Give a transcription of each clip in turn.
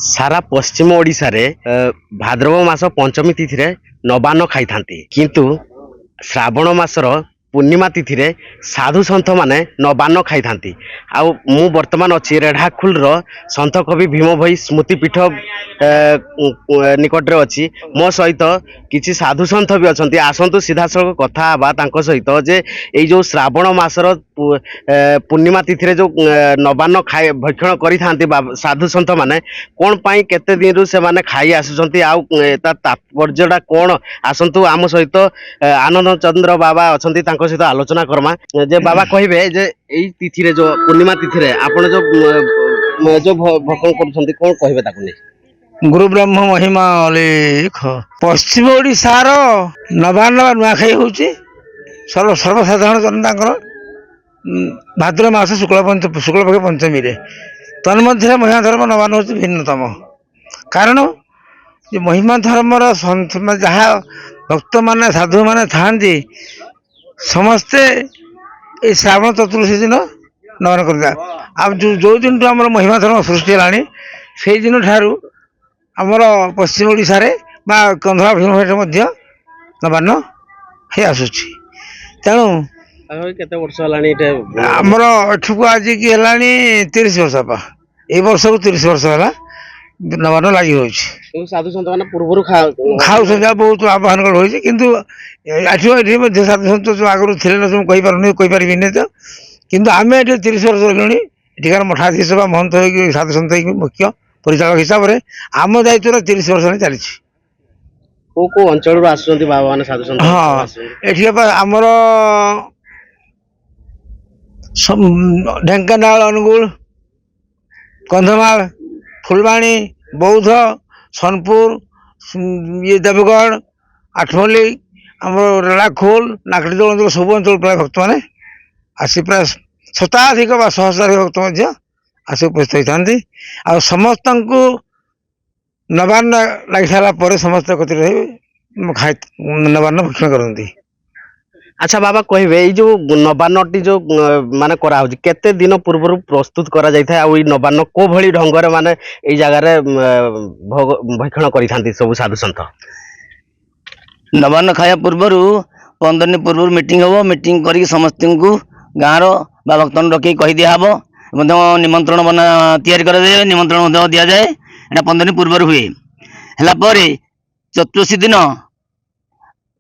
सारा पश्चिम ओडिशा रे भाद्रव मास पंचमी तिथि रे नवान्न खाई थांती किंतु श्रावण मासर पूर्णिमा तिथि रे साधु सन्थ माने नवान्न खाई थांती। आउ मु वर्तमान अछि रेढ़ाखुल रो सन्थ कवि भीम भोई स्मृति पीठ निकट रे अछि। मो सहित किछि साधु सन्थ भी अछंती आसंतु सीधा सळख कथा हबा तांको सहित जे एई जो श्रावण मासर पूर्णिमा तिथि रे जो नवान्न खाई भक्षण करि थांती साधु सन्थ माने कोन पाई केते दिन रु से माने खाई आसुचंती आउ ता तात्पर्यटा कोन आसंतु आम सहित आनंद चंद्र बाबा अछंती तांको सहित आलोचना करमा। जे बाबा कहिबे जे एई तिथि रे जो पूर्णिमा तिथि रे आपण जो भक्षण करूछंती कोन कहिबे ताकु नै गुरु ब्रह्म महिमा अलेख पश्चिम ओडिशार नवान्न नुआखाई हूँ सर्वसाधारण जनता भाद्र मास शुक्लपक्ष पंचमी तन्मध्य महिमा धर्म नवान्न हूँ भिन्नतम कारण जे महिमा धर्मर जहाँ भक्त मान साधु मान था समस्ते ये श्रावण चतुर्दशी दिन नवान्न कर जो दिन आम महिमा धर्म सृष्टि है से दिन ठारू आमर पश्चिम ओडिशा रे बा कंधरा भीम नवान्न हे आसुची तेणु केते वर्ष हलानी आमर एठू आज की हलानी 30 वर्ष पा ए वर्ष को 30 वर्ष है नवान्न लगी हो साधु सन्त माने पूर्व खाऊ बहुत आह्वान होती किंतु साधु सन्त जो आगुरी थे कही पारे नहीं तो किंतु आम ये 30 वर्ष रही एठार मठाधीश बा महंत हो साधु सन्त मुख्य परिचालक हिसाब से आम दायित्व 30 वर्ष चली को अंचल आसुचंती बाबा माने साधु सन्त हाँ एठी आमर ढेंकानाल अनुगुल कंधमाल फुलबाणी बौद्ध सोनपुर ये देवगढ़ आठमल्लिक आम रेलाखोल नाकड़ी सब अंचल प्राय भक्त मैंने आसी प्राय शताधिक सहस्राधिक भक्त आसी उपस्थित होती आ समस्त नवान्न लग सारापर समस्त खाई नवान्न भक्षण करती। अच्छा बाबा कहे जो नवान्नटी जो माने करा होची केते दिन पूर्व प्रस्तुत करा जाय था आ नवान्न को भली ढंगर माने ए जगार भक्षण करि थांती सब साधु सन्त नवान्न खाया पूर्व 15 दिन पूर्व मीटिंग हम मीटिंग करी समस्त को गाँव भक्त रखी कही दिहब निमंत्रण बना तैयारी कर निमंत्रण दि जाए यहाँ 15 दिन पूर्व हुए है चतुर्दशी दिन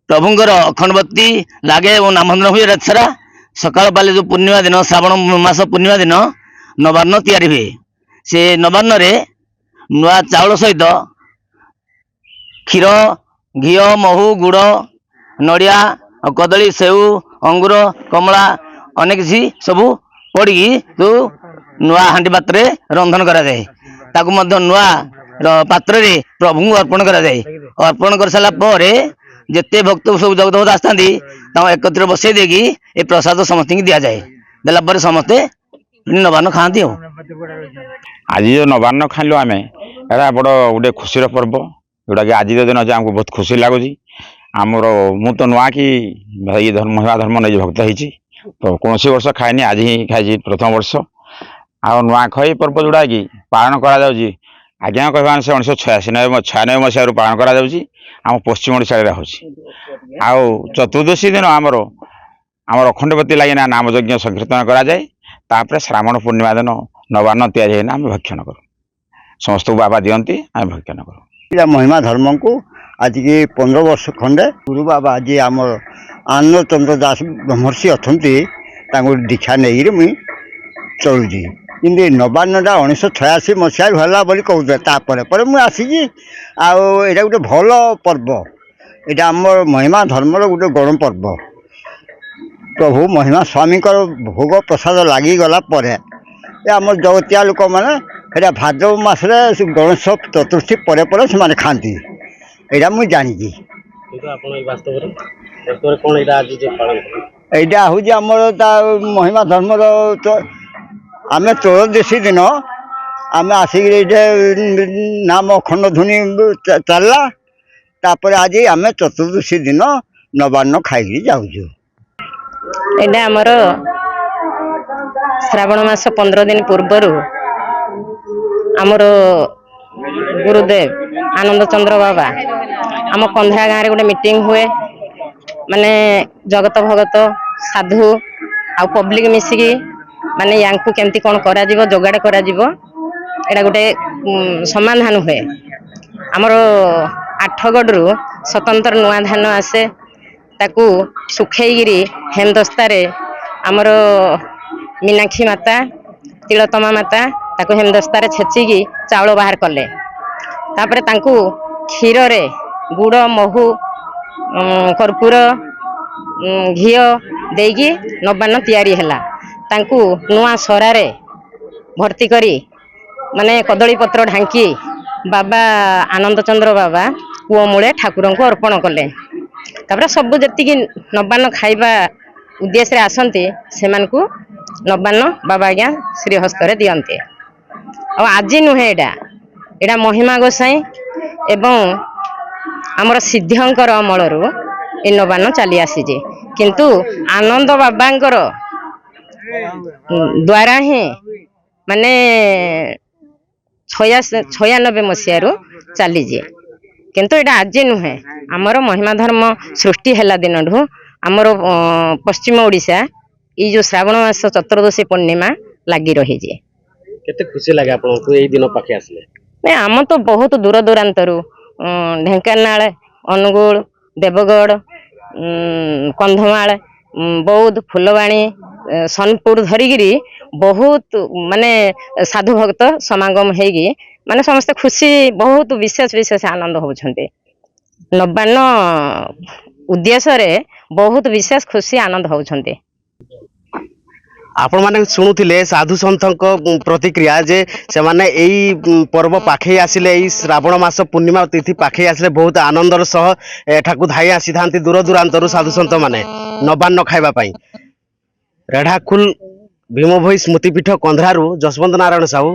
प्रभुंर अखंडवती लगे और नामधन हुए रात सारा सकाल पाले जो पूर्णिमा दिन श्रावण मास पूर्णिमा दिन नवान्न तैयारी हुए से नवान्न रे नुआ चाउल सहित क्षीर घी महू गुड़ नड़िया कदली सेऊ अंगूर कमला अनेक किसी सबू पड़ी जो नुआ हांडी पात्र रंधन कराए नुआ पात्र प्रभु अर्पण कराए अर्पण कर सारा पर जिते भक्त सब जगत भक्त आसता एकत्र बसई देगी ये प्रसाद समस्त दि जाए देला समस्ते नवान्न खाती। आज जो नवान्न खाइलु आम एरा बड़ गोटे खुशी पर्व जोटा कि आज दिन आज आमको बहुत खुशी लगुच आमर मु तो नुआ कि ये महिमा धर्म नहीं भक्त होती तो कौन वर्ष खाएनी आज ही खाई प्रथम वर्ष आ नुआखाई पर्व जोड़ा कि पालन करा आज्ञा कहवा से 1996 मसीह पालन करा आम पश्चिम ओडिशा हो चतुर्दशी दिन आमर अखंडवती लगे नाम यज्ञ संकीर्तन कराए श्रावण पूर्णिमा दिन नवान्न तैयारी आम भक्षण कर समस्त बाबा दिंती आम भक्षण कर महिमा धर्म को आज की 15 वर्ष खंडे गुरु बाबा आज आम आनंद चंद्र दास ब्रह्मर्षि अच्छा दीक्षा नहीं मुई चलुची कि नवान्नटा 1986 मसीह है कहते मुझे आसिकी आटा गोटे भल पर्व यहाँ आम महिमा धर्मर गोटे गण पर्व प्रभु महिमा स्वामी भोग प्रसाद लगिगला आम जगतिया लोक मैंने भाद्रव मसरे गणेश चतुर्थी पर से खाती यहाँ मुझे जानी यहाँ हूँ आमर महिमा धर्मर आम त्रयोदशी दिन आम आसिक नाम अखंड धुनी चलला तापर आज आम चतुर्दशी दिन नवान्न खाई जाऊँ आमर श्रावण मास 15 दिन पूर्वर आमर ଗୁରୁଦେବ ଆନନ୍ଦ ଚନ୍ଦ୍ର ବାବା ଆମ କନ୍ଧରା ଗାଁରେ ଗୋଟେ ମିଟିଂ ହୁଏ, ମାନେ ଜଗତ ଭଗତ ସାଧୁ ଆଉ ପବ୍ଲିକ ମିଶିକି ମାନେ ୟାଙ୍କୁ କେମିତି କ'ଣ କରାଯିବ, ଯୋଗାଡ଼ କରାଯିବ, ଏଇଟା ଗୋଟେ ସମାଧାନ ହୁଏ। ଆମର ଆଠଗଡ଼ରୁ ସ୍ୱତନ୍ତ୍ର ନୂଆ ଧାନ ଆସେ, ତାକୁ ଶୁଖେଇକିରି ହେମଦସ୍ତାରେ ଆମର ମୀନାକ୍ଷୀ ମାତା ତିଳତମା ମାତା ତାକୁ ହେମଦସ୍ତାରେ ଛେଚିକି ଚାଉଳ ବାହାର କଲେ। ତାପରେ ତାଙ୍କୁ କ୍ଷୀରରେ ଗୁଡ଼ ମହୁ କର୍ପୂର ଘିଅ ଦେଇକି ନବାନ୍ନ ତିଆରି ହେଲା। ତାଙ୍କୁ ନୂଆ ସରାରେ ଭର୍ତ୍ତି କରି ମାନେ କଦଳୀ ପତ୍ର ଢାଙ୍କି ବାବା ଆନନ୍ଦ ଚନ୍ଦ୍ର ବାବା କୂଅ ମୂଳେ ଠାକୁରଙ୍କୁ ଅର୍ପଣ କଲେ। ତାପରେ ସବୁ ଯେତିକି ନବାନ୍ନ ଖାଇବା ଉଦ୍ଦେଶ୍ୟରେ ଆସନ୍ତି ସେମାନଙ୍କୁ ନବାନ୍ନ ବାବା ଆଜ୍ଞା ଶ୍ରୀହସ୍ତରେ ଦିଅନ୍ତି। ଆଉ ଆଜି ନୁହେଁ, ଏଇଟା ମହିମା ଗୋସାଇଁ ଏବଂ ଆମର ସିଦ୍ଧଙ୍କର ଅମଳରୁ ଏ ନବାନ୍ନ ଚାଲି ଆସିଛି। କିନ୍ତୁ ଆନନ୍ଦ ବାବାଙ୍କର ଦ୍ୱାରା ହିଁ ମାନେ 96 ମସିହାରୁ ଚାଲିଛି। କିନ୍ତୁ ଏଇଟା ଆଜି ନୁହେଁ, ଆମର ମହିମା ଧର୍ମ ସୃଷ୍ଟି ହେଲା ଦିନଠୁ ଆମର ପଶ୍ଚିମ ଓଡ଼ିଶା ଏଇ ଯେଉଁ ଶ୍ରାବଣ ମାସ ଚତୁର୍ଦ୍ଦଶୀ ପୂର୍ଣ୍ଣିମା ଲାଗି ରହିଛି। କେତେ ଖୁସି ଲାଗେ ଆପଣଙ୍କୁ ଏଇ ଦିନ ପାଖେ ଆସିଲେ? ନାଇଁ, ଆମ ତ ବହୁତ ଦୂର ଦୂରାନ୍ତରୁ ଢେଙ୍କାନାଳ, ଅନୁଗୁଳ, ଦେବଗଡ଼, କନ୍ଧମାଳ, ବୌଦ୍ଧ, ଫୁଲବାଣୀ, ସୋନପୁର ଧରିକିରି ବହୁତ ମାନେ ସାଧୁ ଭକ୍ତ ସମାଗମ ହେଇକି ମାନେ ସମସ୍ତେ ଖୁସି, ବହୁତ ବିଶେଷ ଆନନ୍ଦ ହଉଛନ୍ତି। ନବାନ୍ନ ଉଦ୍ଦେଶ୍ୟରେ ବହୁତ ବିଶେଷ ଖୁସି ଆନନ୍ଦ ହଉଛନ୍ତି। ଆପଣମାନେ ଶୁଣୁଥିଲେ ସାଧୁ ସନ୍ଥଙ୍କ ପ୍ରତିକ୍ରିୟା ଯେ ସେମାନେ ଏଇ ପର୍ବ ପାଖେଇ ଆସିଲେ, ଏଇ ଶ୍ରାବଣ ମାସ ପୂର୍ଣ୍ଣିମା ତିଥି ପାଖେଇ ଆସିଲେ ବହୁତ ଆନନ୍ଦର ସହ ଏଠାକୁ ଧାଇ ଆସିଥାନ୍ତି ଦୂର ଦୂରାନ୍ତରୁ ସାଧୁସନ୍ଥ ମାନେ ନବାନ୍ନ ଖାଇବା ପାଇଁ। ରେଢ଼ାଖୋଲ ଭୀମ ଭୋଇ ସ୍ମୃତିପୀଠ କନ୍ଧରାରୁ ଯଶବନ୍ତ ନାରାୟଣ ସାହୁ।